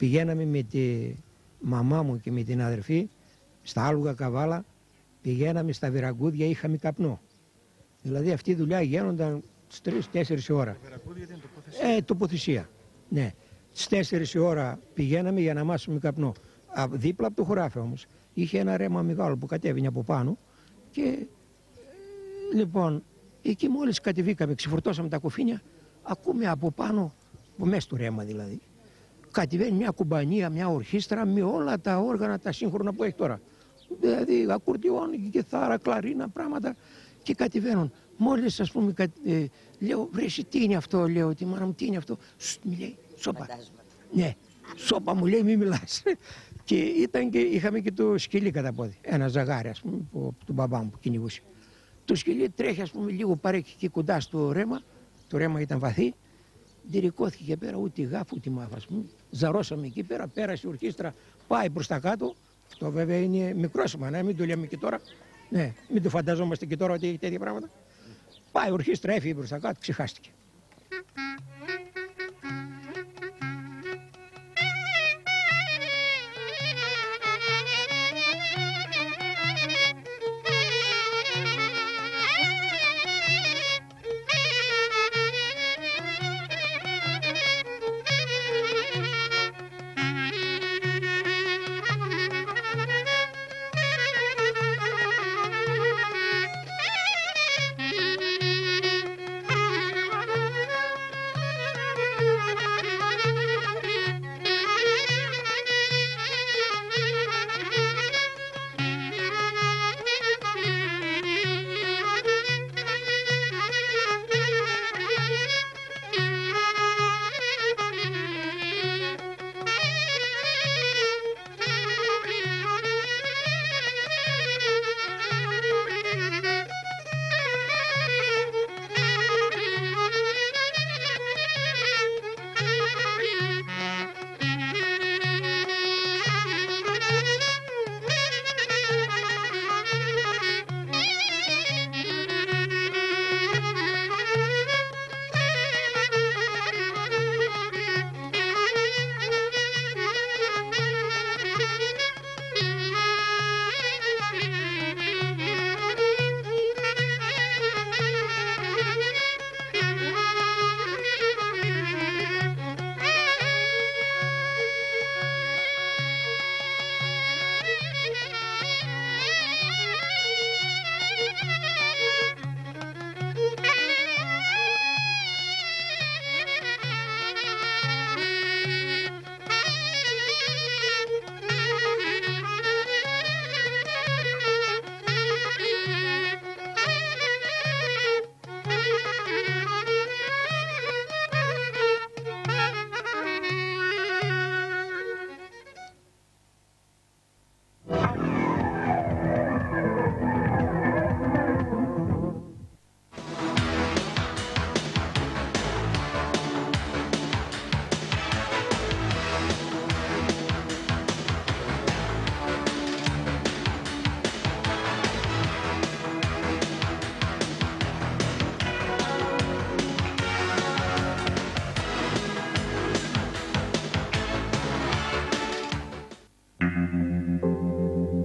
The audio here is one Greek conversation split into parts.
πηγαίναμε με τη μαμά μου και με την αδερφή στα Άλουγα Καβάλα, πηγαίναμε στα Βυραγκούδια, είχαμε καπνό. Δηλαδή αυτή η δουλειά γίνονταν στις 3-4 η ώρα. Βυραγκούδια είναι τοποθεσία. Τοποθεσία. Ναι. Στις 4 η ώρα πηγαίναμε για να μάσουμε καπνό. Δίπλα από το χωράφι όμως είχε ένα ρέμα μεγάλο που κατέβαινε από πάνω και λοιπόν εκεί μόλις κατεβήκαμε, ξεφορτώσαμε τα κοφίνια, ακούμε από πάνω, μέσα στο ρέμα δηλαδή, κατεβαίνει μια κουμπανία, μια ορχήστρα με όλα τα όργανα τα σύγχρονα που έχει τώρα. Δηλαδή ακουρτιόν, κιθάρα, κλαρίνα, πράγματα και κατεβαίνουν. Μόλις ας πούμε, λέω βρε εσύ τι είναι αυτό, λέω τη μάνα μου τι είναι αυτό, μου λέει σώπα. Ναι, σώπα μου λέει μη μιλάς. Και είχαμε και το σκυλί κατά πόδι, ένα ζαγάρι ας πούμε του μπαμπά μου που κυνηγούσε. Το σκυλί τρέχει ας πούμε λίγο παρέκει και κοντά στο ρέμα, το ρέμα ήταν βαθύ, ντυρικώθηκε και πέρα ούτε γάφ ούτε μάφ ας πούμε. Ζαρώσαμε εκεί πέρα, πέρασε η ορχήστρα, πάει προς τα κάτω. Αυτό βέβαια είναι μικρό σημείο, μην το λέμε και τώρα. Ναι, μην το φανταζόμαστε και τώρα ότι έχει τέτοια πράγματα. Πάει η ορχήστρα, έφυγε προς τα κάτω, ξεχάστηκε.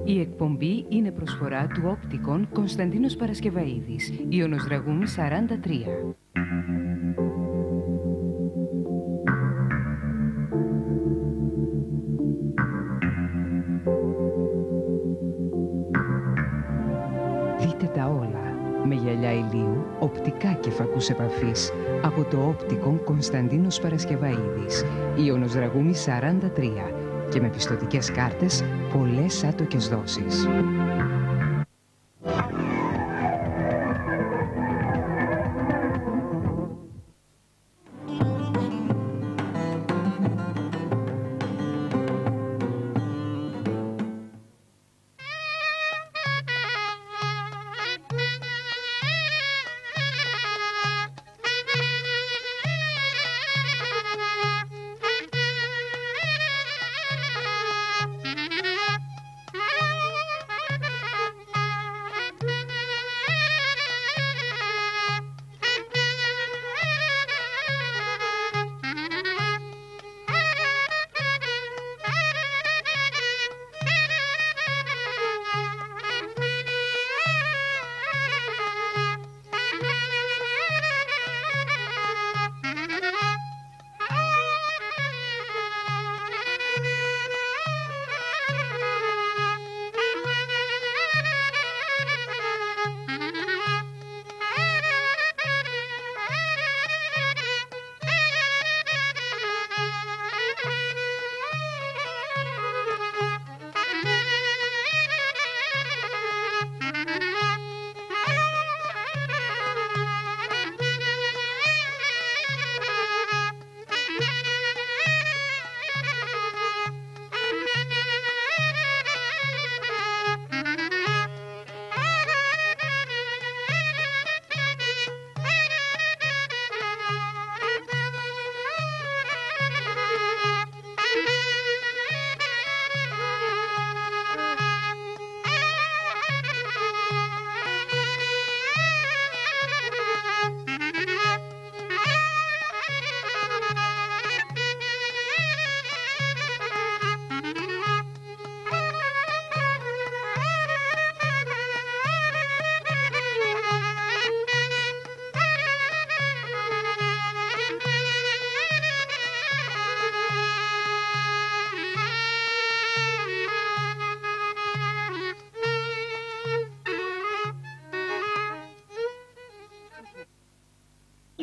Η εκπομπή είναι προσφορά του Όπτικον Κωνσταντίνος Παρασκευαίδης, Ιωνος Δραγούμη 43. Δείτε τα όλα με γυαλιά ηλίου, οπτικά και φακούς επαφής από το Όπτικον Κωνσταντίνος Παρασκευαίδης, Ιωνος Δραγούμη 43 και με πιστωτικές κάρτες πολλές άτοκες δόσεις.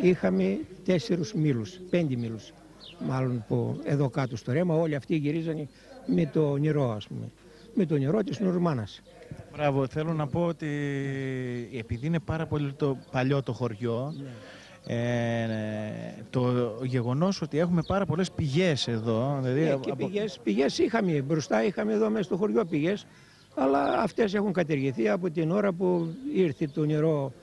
είχαμε 4 μήλους, 5 μήλους μάλλον που εδώ κάτω στο Ρέμα, όλοι αυτοί γυρίζανε με το νερό, ας πούμε, με το νερό της Νορμάνας. Μπράβο, θέλω να πω ότι επειδή είναι πάρα πολύ παλιό το χωριό, το γεγονός ότι έχουμε πάρα πολλές πηγές εδώ. Δηλαδή Και πηγές είχαμε, μπροστά είχαμε εδώ μέσα στο χωριό πηγές, αλλά αυτές έχουν κατηργηθεί από την ώρα που ήρθε το νερό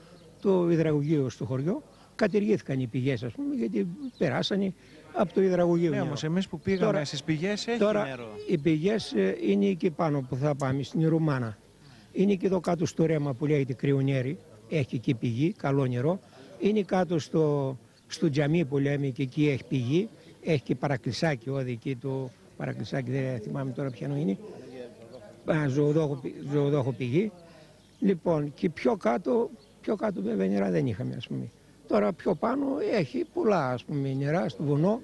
του υδραγωγείου στο χωριό. Κατηργήθηκαν οι πηγές, ας πούμε, γιατί περάσανε από το υδραγωγείο. Ναι, όμως εμείς που πήγαμε τώρα, στις πηγές έχει τώρα, νερό. Οι πηγές είναι εκεί πάνω που θα πάμε, στην Ρουμάνα. Είναι και εδώ κάτω στο Ρέμα που λέγεται Κρυονέρι, έχει εκεί πηγή, καλό νερό. Είναι κάτω στο τζαμί που λέμε και εκεί έχει πηγή. Έχει και παρακλεισάκι, όδη εκεί το παρακλεισάκι, δεν θυμάμαι τώρα ποιανό είναι. Ζωοδόχο πηγή. Λοιπόν, και πιο κάτω βέβαια νερά δεν είχαμε, ας πούμε. Τώρα πιο πάνω έχει πολλά, ας πούμε, νερά στο βουνό,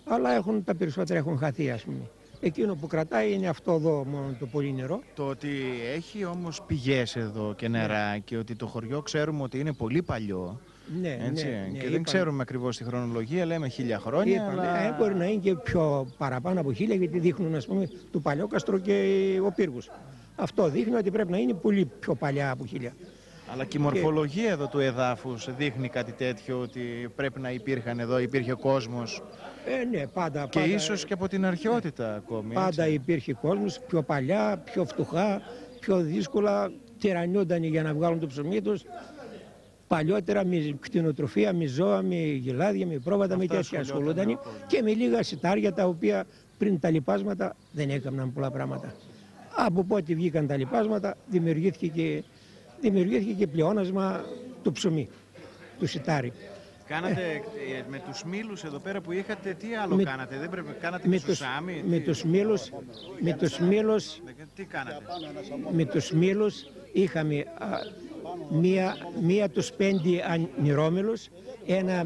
αλλά τα περισσότερα έχουν χαθεί, ας πούμε. Εκείνο που κρατάει είναι αυτό εδώ μόνο το πολύ νερό. Το ότι έχει όμως πηγές εδώ και νερά και ότι το χωριό ξέρουμε ότι είναι πολύ παλιό. Ναι, έτσι, ναι, και δεν ξέρουμε ακριβώς τη χρονολογία, λέμε 1000 χρόνια. Αλλά... μπορεί να είναι και πιο παραπάνω από 1000, γιατί δείχνουν, ας πούμε, το Παλιόκαστρο και ο Πύργος. Αυτό δείχνει ότι πρέπει να είναι πολύ πιο παλιά από 1000. Αλλά και η μορφολογία εδώ του εδάφους δείχνει κάτι τέτοιο, ότι πρέπει να υπήρχαν εδώ, υπήρχε κόσμος. Ναι, πάντα. Και ίσως και από την αρχαιότητα ακόμη. Πάντα έτσι. υπήρχε κόσμος, πιο παλιά, πιο φτωχά, πιο δύσκολα. Τυραννιόταν για να βγάλουν το ψωμί τους. Παλιότερα με κτηνοτροφία, με ζώα, με γελάδια, με πρόβατα, με τέτοια ασχολούνταν και με λίγα σιτάρια τα οποία πριν τα λιπάσματα δεν έκαναν πολλά πράγματα. Από πότε βγήκαν τα λιπάσματα δημιουργήθηκε και πλεόνασμα το ψωμί, το σιτάρι. Κάνατε με τους μήλους εδώ πέρα που είχατε, τι άλλο κάνατε, δεν πρέπει, κάνατε με σουσάμι. Με τους μήλους είχαμε μία τους 5 νερόμυλους,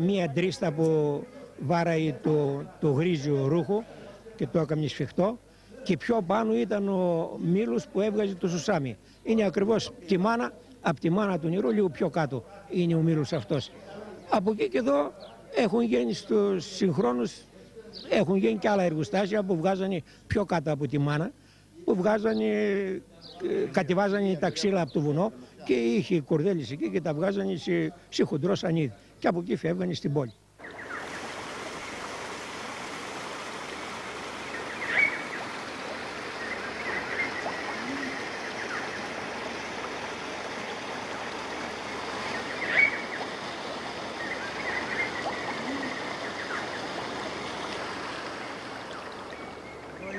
μία τρίστα που βάραγε το γρίζιο ρούχο και το έκαμε σφιχτό, και πιο πάνω ήταν ο μήλος που έβγαζε το σουσάμι. Είναι ακριβώς από τη μάνα του νερού, λίγο πιο κάτω είναι ο μήλος αυτός. Από εκεί και εδώ έχουν γίνει στους συγχρόνους, έχουν γίνει και άλλα εργοστάσια που βγάζανε πιο κάτω από τη μάνα, που κατεβάζανε τα ξύλα από το βουνό και είχε κορδέλες εκεί και τα βγάζανε σε χοντρό σανίδι και από εκεί φεύγανε στην πόλη.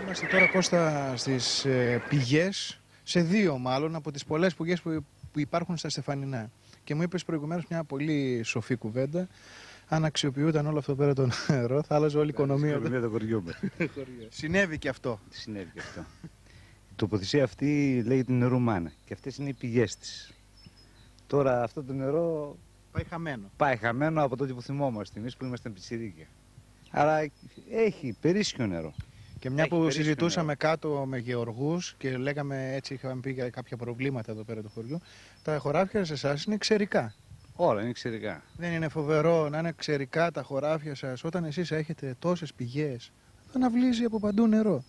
Είμαστε τώρα, Κώστα, στις πηγές, σε 2 μάλλον από τις πολλές πηγές που υπάρχουν στα Στεφανινά. Και μου είπες προηγουμένως μια πολύ σοφή κουβέντα. Αν αξιοποιούταν όλο αυτό πέρα το νερό, θα άλλαζε όλη η οικονομία. Το χωριό μας. Συνέβη και αυτό. Συνέβη και αυτό. Η τοποθεσία αυτή λέγεται Ρουμάνα και αυτές είναι οι πηγές της. Τώρα αυτό το νερό πάει χαμένο από τότε που θυμόμαστε εμείς που ήμασταν πιτσιρίκια. Άρα έχει περίσσιο νερό. Και μια που συζητούσαμε κάτω με γεωργούς και λέγαμε, έτσι είχαμε πει για κάποια προβλήματα εδώ πέρα του χωριού, τα χωράφια σε εσάς είναι ξερικά. Όλα είναι ξερικά. Δεν είναι φοβερό να είναι ξερικά τα χωράφια σας όταν εσείς έχετε τόσες πηγές? Θα αναβλύζει από παντού νερό.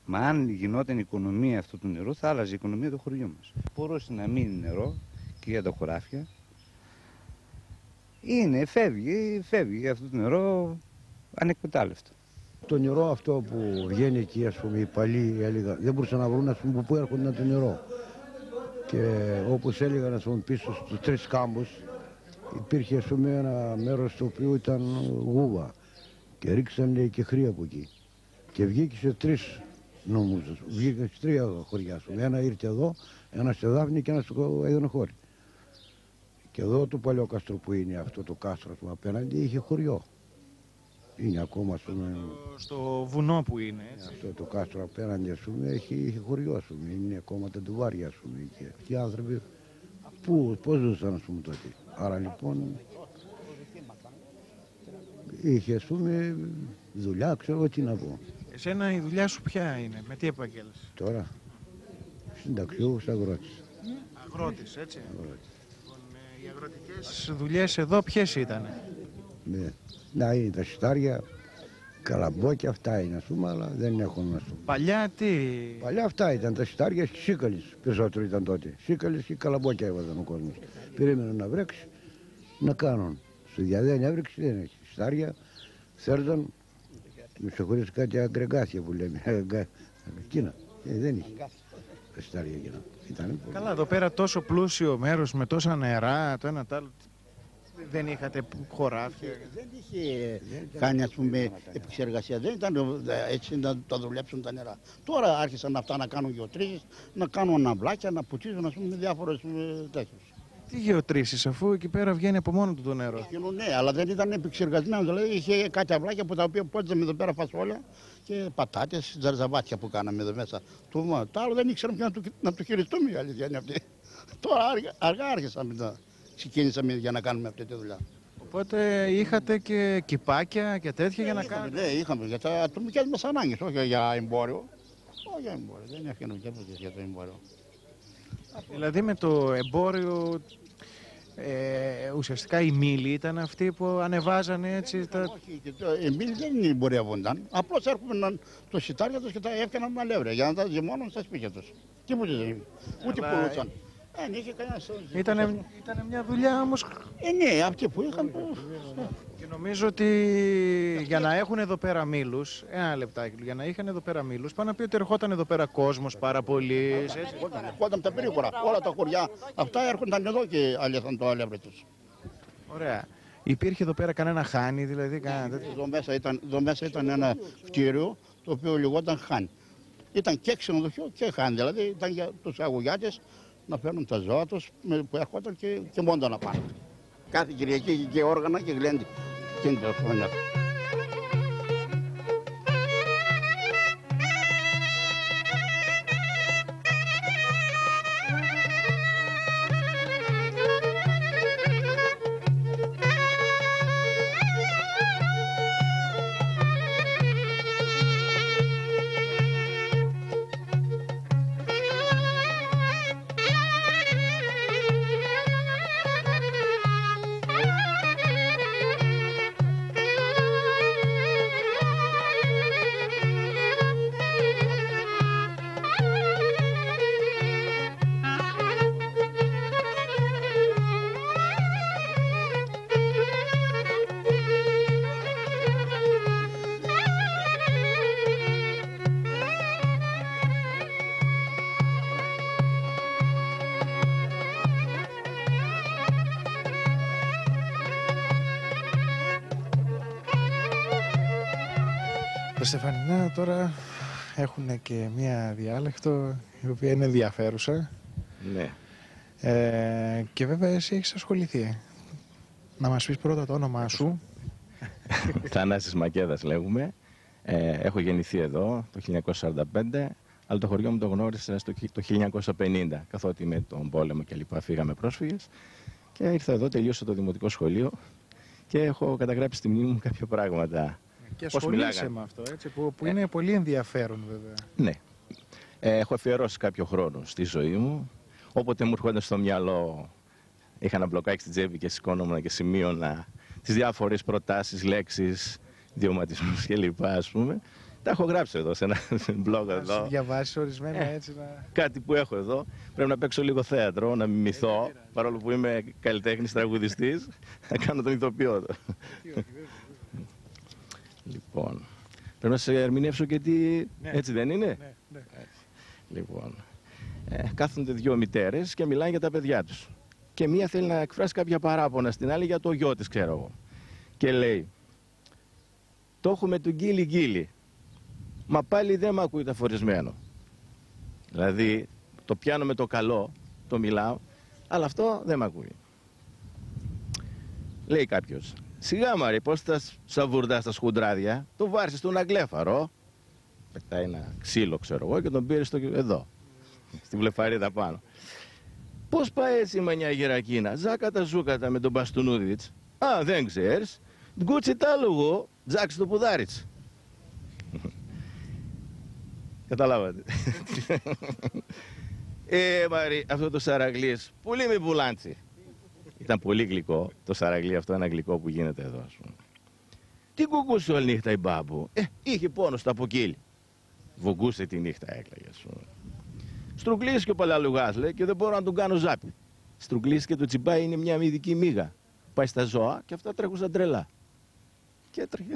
Μα αν γινόταν η οικονομία αυτού του νερού, θα άλλαζε η οικονομία του χωριού μας. Μπορούσε να μείνει νερό και για τα χωράφια. Φεύγει αυτό το νερό ανεκμετάλλευτο. Το νερό αυτό που βγαίνει εκεί, ας πούμε, οι παλιοί έλεγαν, δεν μπορούσαν να βρουν, ας πούμε, από πού έρχονταν το νερό. Και όπως έλεγαν, ας πούμε, πίσω στους 3 κάμπους υπήρχε, ας πούμε, ένα μέρος το οποίο ήταν γούβα και ρίξανε και χρία από εκεί. Και βγήκε σε 3 νόμους, βγήκε σε 3 χωριά, ας πούμε. Ένα ήρθε εδώ, ένα σε Δάφνη και ένα στο Αιδονοχώρη. Και εδώ το Παλιόκαστρο που είναι αυτό το κάστρο, ας πούμε, απέναντι είχε χωριό. Είναι ακόμα, ας πούμε, στο βουνό που είναι, έτσι. Αυτό το κάστρο απέναντι, ας πούμε, έχει χωριό, ας πούμε. Είναι ακόμα τα ντουβάρια, ας πούμε. Και αυτοί οι άνθρωποι πώς ζούσαν, ας πούμε, τότε. Άρα λοιπόν είχε, ας πούμε, δουλειά, ξέρω τι να πω. Εσένα η δουλειά σου ποια είναι, με τι επαγγέλεσαι? Τώρα συνταξιούχος αγρότης. Αγρότης, έτσι. Αγρότης. Λοιπόν, Οι αγροτικές δουλειές εδώ ποιες ήταν? Ναι. Να είναι τα σιτάρια, καλαμπόκια, αυτά είναι ας πούμε, αλλά δεν έχουν να πούμε. Παλιά τι? Παλιά αυτά ήταν τα σιτάρια και σίκαλες περισσότερο ήταν τότε. Σίκαλες και καλαμπόκια έβαζαν ο κόσμος. Περίμεναν να βρέξει, να κάνουν. Στο διαδέν έβρεξη δεν έχει. Σιτάρια θέλουν, με συγχωρείς, κάτι αγκρεγκάθια που λέμε. Εκείνα, δεν είχε. Τα σιτάρια εκείνα. Καλά, εδώ πέρα τόσο πλούσιο μέρος με τόσα νερά, το ένα το άλλο. Δεν είχατε χωράφια? Δεν είχε κάνει, ας πούμε, επεξεργασία. Δεν ήταν έτσι να τα δουλέψουν τα νερά. Τώρα άρχισαν αυτά να κάνουν γεωτρήσεις, να κάνουν αναβλάκια, να πουτίζουν, ας πούμε, διάφορες τέτοιες. Τι γεωτρήσεις, αφού εκεί πέρα βγαίνει από μόνο του το νερό? Ναι, αλλά δεν ήταν επεξεργασμένο. Δηλαδή είχε κάτι αυλάκια από τα οποία πότιζαμε εδώ πέρα φασόλια και πατάτες, ζαρζαβάτια που κάναμε εδώ μέσα. Το άλλο δεν ήξεραμε να το χειριστούμε, η αλήθεια είναι αυτή. Τώρα αργά άρχισαμε να ξεκίνησαμε για να κάνουμε αυτή τη δουλειά. Οπότε είχατε και κυπάκια και τέτοια για να κάνετε? Ναι, είχαμε για τα ατομικές μας ανάγκες, όχι για εμπόριο. Όχι για εμπόριο, δεν έφτιανε τίποτα για το εμπόριο. Δηλαδή με το εμπόριο ουσιαστικά οι μήλοι ήταν αυτοί που ανεβάζανε έτσι τα... Όχι, οι μήλοι δεν εμπορεύονταν. Απλώς έρχονταν το σιτάρια τους και τα έφτιαναν αλεύρια για να τα ζυμώνουν στα σπίτια τους. Τίποτε δεν είχε. Ούτε πουλούσαν. Ήταν μια δουλειά όμως. Ναι, αυτοί που είχαν. Και νομίζω ότι για να έχουν εδώ πέρα μήλους, ένα λεπτάκι, για να είχαν εδώ πέρα μήλους, πάνω να πει ότι ερχόταν εδώ πέρα κόσμος πάρα πολύ. Ερχόταν τα περίχωρα, όλα τα χωριά. Αυτά έρχονταν εδώ και αλέθαν το αλεύρι τους. Ωραία. Υπήρχε εδώ πέρα κανένα χάνι, δηλαδή εδώ μέσα ήταν ένα κτίριο το οποίο λεγόταν χάνι. Ήταν και ξενοδοχείο και χάνι, δηλαδή ήταν για τους αγωγιάτες να παίρνουν τα ζώα τους που έρχονταν και μόνο να πάνε. Κάθε Κυριακή είχε και όργανα και γλέντι. Εκείνη την χρονιά. Τα Στεφανινά τώρα έχουν και μία διάλεκτο η οποία είναι ενδιαφέρουσα. Ναι. Και βέβαια εσύ έχεις ασχοληθεί. Να μας πεις πρώτα το όνομά σου. Θανάσης Μακέδας λέγουμε. Έχω γεννηθεί εδώ το 1945, αλλά το χωριό μου το γνώρισα το 1950, καθότι με τον πόλεμο και λοιπά φύγαμε πρόσφυγες. Και ήρθα εδώ, τελείωσα το δημοτικό σχολείο και έχω καταγράψει στη μνήμη μου κάποια πράγματα. Και ασχολείσαι με αυτό, έτσι, που είναι πολύ ενδιαφέρον βέβαια. Ναι. Έχω αφιερώσει κάποιο χρόνο στη ζωή μου. Όποτε μου έρχονταν στο μυαλό, είχα ένα μπλοκάκι στην τσέπη και σηκώνομαι και σημείωνα τις διάφορες προτάσεις, λέξεις, ιδιωματισμούς κλπ. Ας πούμε. Τα έχω γράψει εδώ σε ένα blog εδώ. Να διαβάσεις ορισμένα έτσι να... Κάτι που έχω εδώ. Πρέπει να παίξω λίγο θέατρο, να μιμηθώ. Παρόλο που είμαι καλλιτέχνης, τραγουδιστής, να κάνω τον ηθοποιό. Λοιπόν, πρέπει να σε ερμηνεύσω και τι... Ναι. Έτσι δεν είναι? Ναι. Λοιπόν, κάθονται δύο μητέρες και μιλάνε για τα παιδιά τους. Και μία θέλει να εκφράσει κάποια παράπονα στην άλλη για το γιο της, ξέρω εγώ. Και λέει, το έχουμε του γκίλι, μα πάλι δεν μ' ακούει ταφορισμένο. Δηλαδή, το πιάνω με το καλό, το μιλάω, αλλά αυτό δεν μ' ακούει. Λέει κάποιος, σιγά μαρή, πώς θα σαβουρδάς τα σκουντράδια, το βάρσεις στον αγγλέφαρο. Πετάει ένα ξύλο, ξέρω εγώ, και τον πήρε εδώ, στην βλεφαρίδα πάνω. Πώς πάει έτσι η μανιά γερακίνα, ζάκατα ζούκατα με τον Μπαστούνουδιτς. Α, δεν ξέρεις, γκούτσι τάλογο, τζάξ το πουδάριτς. Καταλάβατε. Μαρή, αυτό το Σαραγλής, πουλί με πουλάντσι. Ήταν πολύ γλυκό, το σαραγλί αυτό, ένα γλυκό που γίνεται εδώ, ας πούμε. Τι κουκούσε όλη νύχτα η μπάμπου. Είχε πόνο στο αποκύλι. Βογκούσε τη νύχτα, έκλαιγε, ας πούμε. Στρογγλίστηκε ο παλαλουγάς, λέει, και δεν μπορώ να τον κάνω ζάπι. Στρογγλίστηκε το τσιμπάι, είναι μια ειδική μύγα. Πάει στα ζώα και αυτά τρέχουν σαν τρελά. Και έτρεχε.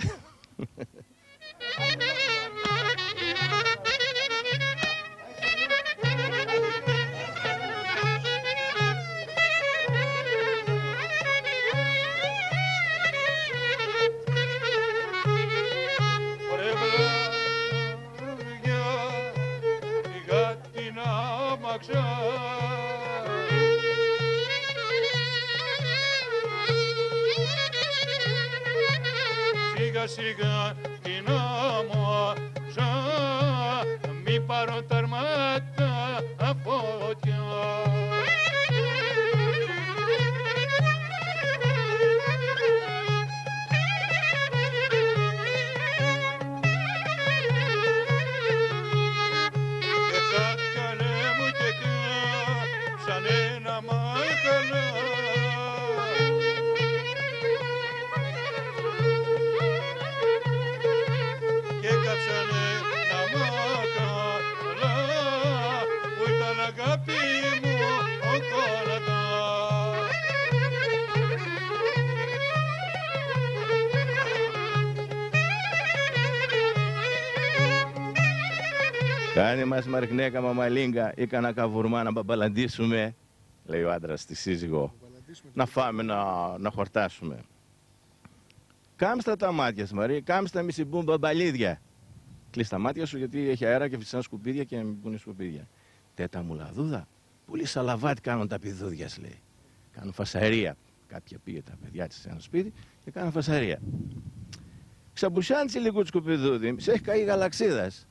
Σιγά σιγά την άμμοζα, μη πάρω τα αρμάτα φωτιά. Και κάκαλε μου και κάψανε ένα μάχαλα. Κάνε μας μαρχνέκα μαμαλίγκα ή κανένα καβουρμά να μπαμπαλαντήσουμε, λέει ο άντρας στη σύζυγο. Να φάμε, να χορτάσουμε. Κάμψτα τα μάτια σου, Μαρή, κάμψτα μη συμπούν μπαμπαλίδια. Κλείς τα μάτια σου γιατί έχει αέρα και φυσάνε σκουπίδια και μην πούνε σκουπίδια. Τέτα μου λαδούδα, πολύ σαλαβάτι κάνουν τα πηδούδια, λέει. Κάνουν φασαρία. Κάποια πήγε τα παιδιά της σε ένα σπίτι και κάνουν φασαρία. Ξαμπουσιάντησε λίγο το σκουπιδούδι, σε έχει καεί γαλαξίδας.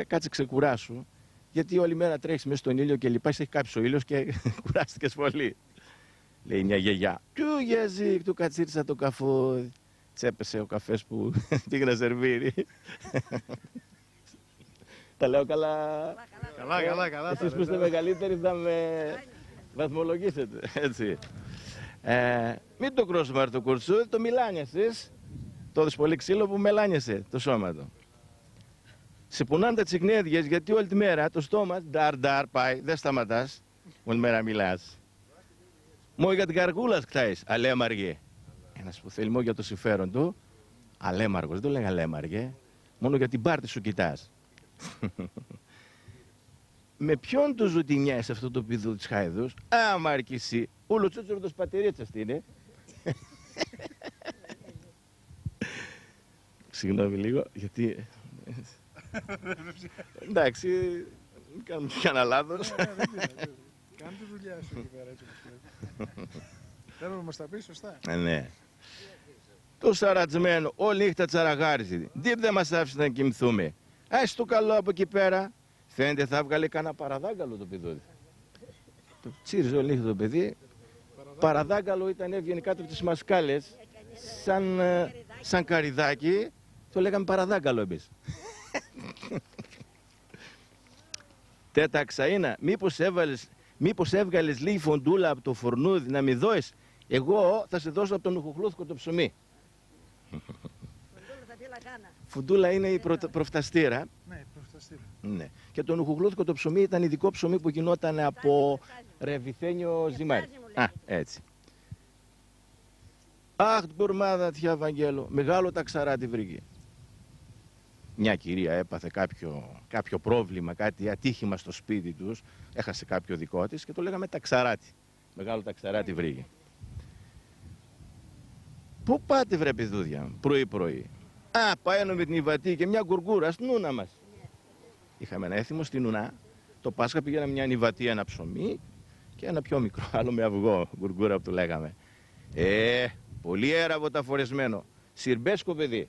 Κάτσε ξεκουράσου, γιατί όλη μέρα τρέχεις μέσα στον ήλιο και λοιπά, σε έχει κάψει ο ήλιος και κουράστηκες πολύ. Λέει μια γιαγιά, «Του γιαζί, του κατσίρισα το καφούδι». Τσέπεσε ο καφές που πήγε να σερβίρει. Τα λέω καλά. Καλά. Εσείς που είστε μεγαλύτεροι θα με βαθμολογήσετε, έτσι. Μην το κρόσουμε το κουρτσούδι, το μιλάνιασες. Το έδωσες πολύ ξύλο που μελάνιασε το σώμα του. Σε πονάνε τα τσικνέδιες γιατί όλη τη μέρα το στόμα νταρ πάει, δεν σταματάς. Όλη μέρα μιλάς. Μόνο για την καρκούλα χτάεις, αλέμαργε. Ένας που θέλει μόνο για το συμφέρον του, αλέμαργος, δεν το λέγα αλέμαργε, μόνο για την πάρτη σου κοιτάς. Με ποιον του ζουτινιάς αυτό το πηδού της Χάιδους, μάρκη εσύ, ούλο τσούτσουρο το πατερίτσας τι είναι. Συγγνώμη λίγο, γιατί... Εντάξει, μην κάνουμε κανένα λάθος. Κάνε τη δουλειά σου εκεί πέρα, έτσι όπως λέει. Θέλω να μας τα πει σωστά. Ναι. Το σαρατζμένο, όλη νύχτα τσαραγάριζε. Τι δεν μας άφησε να κοιμηθούμε. Ας το καλό από εκεί πέρα. Φαίνεται θα βγάλει κανένα παραδάγκαλο το πηδούδι. Το τσίριζε όλη νύχτα το παιδί. Παραδάγκαλο ήταν, έβγαινε κάτω από τις μασκάλες. Σαν καριδάκι. Το λέγαμε παραδάγκαλο εμείς. Τέτα ξαΐνα, μήπως έβγαλες λίγη φοντούλα από το φορνούδι να μη δώσεις. Εγώ θα σε δώσω από τον ουχουχλούθκο το ψωμί. Φουντούλα είναι η προφταστήρα. Ναι, προφταστήρα. Ναι. Και τον ουχουχλούθκο το ψωμί ήταν ειδικό ψωμί που γινόταν από ρεβιθένιο ζυμάρι. Έτσι. Αχ, μπουρμάδα τιά Βαγγέλο, μεγάλο ταξαράτι βρήκε. Μια κυρία έπαθε κάποιο πρόβλημα, κάτι ατύχημα στο σπίτι τους, έχασε κάποιο δικό της και το λέγαμε ταξαράτι. Μεγάλο ταξαράτι βρήκε. Πού πάτε βρε παιδούδια, πρωί-πρωί. Πάει με την Ιβατή και μια γκουργκούρα στην Ούνα μας. Είχαμε ένα έθιμο στην Ουνά, το Πάσχα πήγαμε μια Ιβατή, ένα ψωμί και ένα πιο μικρό, άλλο με αυγό, γκουργκούρα που του λέγαμε. Πολύ έραβο τα φορεσμένο, σιρμπέσκο παιδί.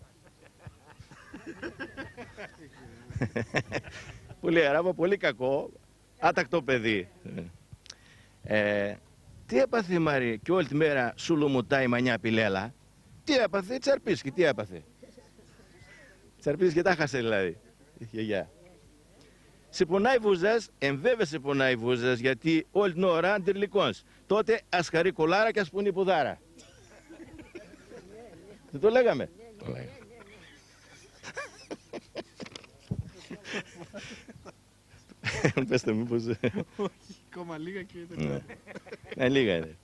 Πολύ έραβο, πολύ κακό, άτακτο παιδί. Τι έπαθε η Μαρή και όλη τη μέρα σου λουμουτάει η μανιά πιλέλα. Τι έπαθε, τσαρπίσκι, τι έπαθε. Τσαρπίσκι και τα χάσε δηλαδή. Γιαγιά. σε πονάει βούζας, βέβαια σε πονάει βούζας, γιατί όλη την ώρα αντιρλικόνς. Τότε ας χαρεί κολάρα και ας πούνε πουδάρα. Δεν το λέγαμε. Το λέγαμε. Πέστε μήπως... Ακόμα λίγα και ήταν. Λίγα είναι.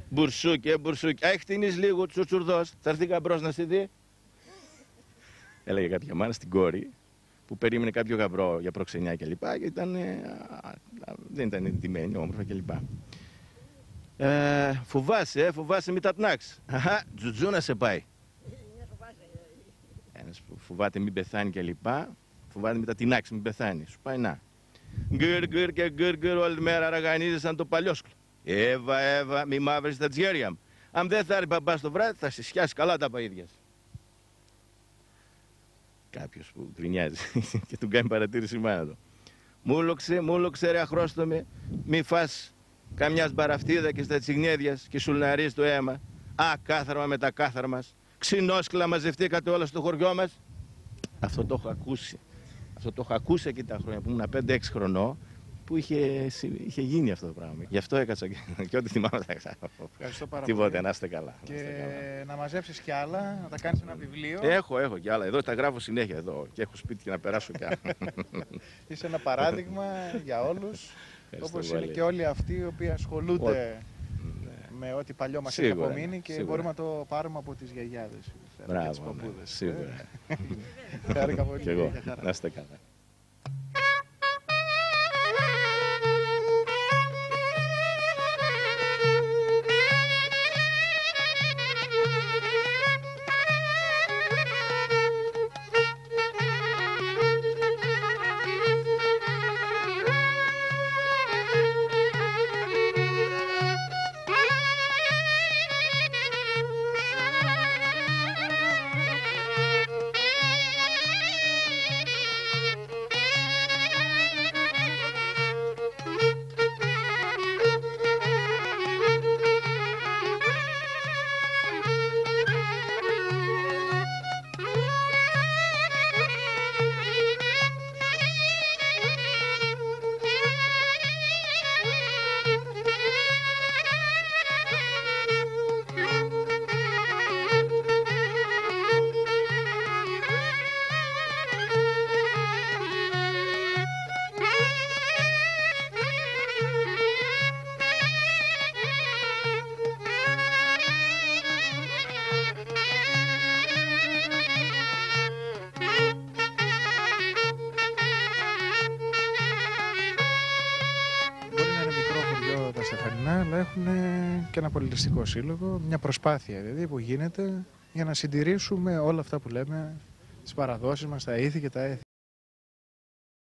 Μπουρσούκι, μπουρσούκι. Έχει χτινείς λίγο ο τσουρδός, θα έρθει γαμπρός να σε δει. Έλεγε κάποια μάνα στην κόρη που περίμενε κάποιο γαμπρό για προξενιά κλπ. Και δεν ήταν εντυμένη, όμορφα κλπ. Φοβάσαι μην τα τνάξει. Αχα, τζουτζού να σε πάει. Ένας που φοβάται μην πεθάνει κλπ. Φοβάται μην τα τεινάξει, μην πεθάνει. Σου πάει να. Γκρ και γκρ όλη μέρα ραγανίζεσαι σαν το παλιόσκλο. Εύα, μη μαύρεις τα τσιέρια μου. Αν δεν θα έρθει μπαμπάς το βράδυ, θα σε σκιάσει καλά τα παΐδια σου. Κάποιος που γκρινιάζει και του κάνει παρατήρηση μάνα του. Μούλοξε ρε αχρόστομε, μη φας καμιά μπαραφτίδα και στα τσιγνέδιας και σουλναρείς το αίμα. Α, κάθαρμα με τα κάθαρμα μας. Ξινόσκλα μαζευτήκατε όλα στο χωριό μας. Αυτό το έχω ακούσει. Αυτό το έχω ακούσει εκεί τα χρόνια που ήμουν 5-6 χρονών, που είχε γίνει αυτό το πράγμα. Γι' αυτό έκατσα και ό,τι θυμάμαι θα ξέρω. Ευχαριστώ πάρα Τίποτε, πολύ. να είστε καλά. Και να μαζέψεις κι άλλα, να τα κάνεις ένα βιβλίο. Έχω κι άλλα. Εδώ τα γράφω συνέχεια εδώ και έχω σπίτι και να περάσω κι άλλα. Είσαι ένα παράδειγμα για όλους, όπως είναι και όλοι αυτοί οι οποίοι ασχολούνται με ό,τι παλιό μας έχει απομείνει και μπορούμε να το πάρουμε από τις γιαγιάδες. Μπράβο, σίγουρα. Χάρηκα πολύ. Και εγώ. Να είστε καλά. Αλλά έχουν και ένα πολιτιστικό σύλλογο, μια προσπάθεια δηλαδή που γίνεται για να συντηρήσουμε όλα αυτά που λέμε, τις παραδόσεις μας, τα ήθη και τα έθιμα.